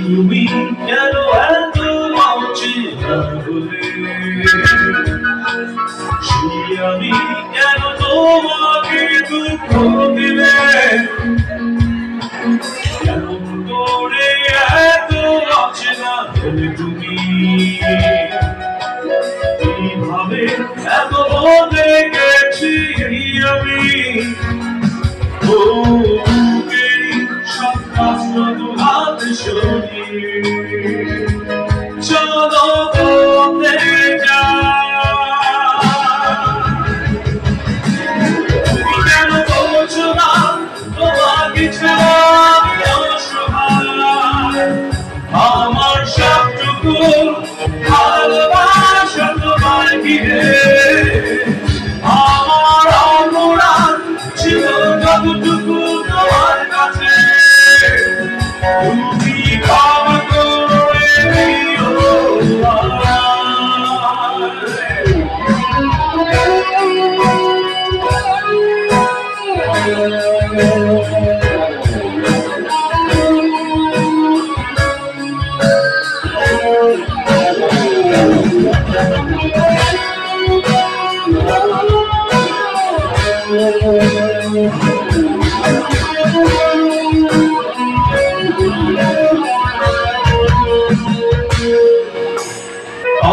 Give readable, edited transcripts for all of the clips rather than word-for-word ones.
তুমি কেন এত অচেনা হলে, আমি কেন তোমাকে দুঃখ দিলে, কেমন করে এত অচেনা হলে তুমি, কিভাবে এত বদলে গেছি আমি। ও সব কষ্ট দুহাত সরিয়ে চলো পথে তুমি কেন বলছো না তোমাকে ছাড়া আমি অসহায়, আমার সবটুকু ভালোবাসা তোমার ঘিরে, আমার অপরাধ ছিল যতটুকু তোমার কাছে, তুমি ক্ষমা করে দিও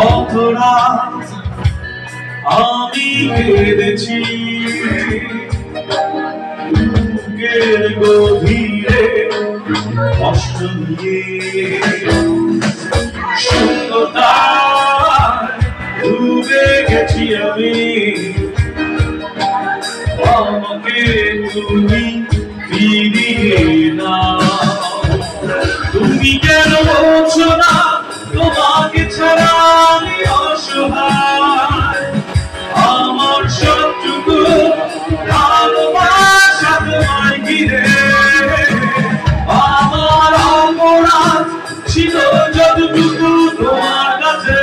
অপরাধ আমি কেঁদেছি বুকের গভীরে কষ্ট নিয়ে, শূন্যতায় ডুবে গেছি আমি, আমাকে তুমি ফিরিয়ে নাও। তুমি কেন বলছো না তোমাকে ছাড়া আমি অসহায়, আমার সবটুকু ভালোবাসা তোমায় ঘিরে, আমার অপরাধ ছিল যতটুকু তোমার কাছে,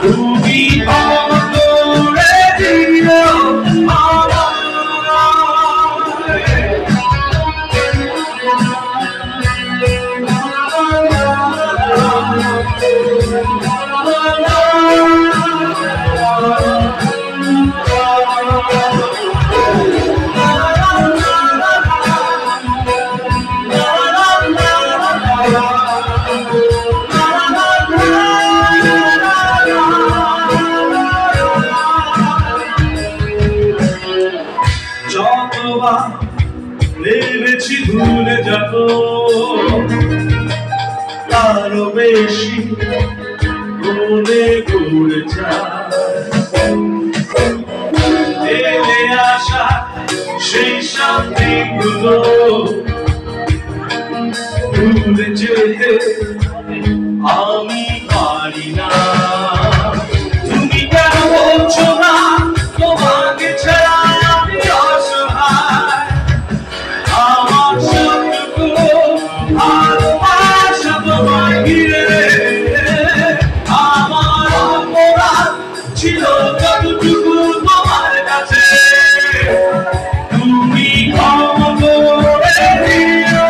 তুমি ক্ষমা করে দিও যতবার ভেবেছি ভুলে যাব, তারও বেশি মনে পড়ে যায় আসা সেই শান্তিগুলো ভুলে যেতে আমি পারি না। তুমি কেন বলছো না তোমাকে ছাড়া আমি অসহায়, আমার সবটুকু ভালোবাসা তোমায় ঘিরে, আমার অপরাধ ছিল যতটুকু তোমার কাছে, তুমি ক্ষমা করে দিও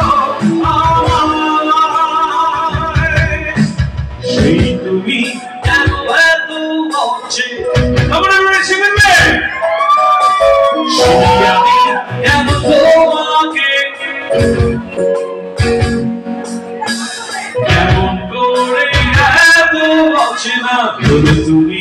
আমায়। সেই তুমি কেন এত অচেনা, আমরা রয়েছি মিলবে আমি কেন তোমাকে কেমন করে এত অচেনা তুমি।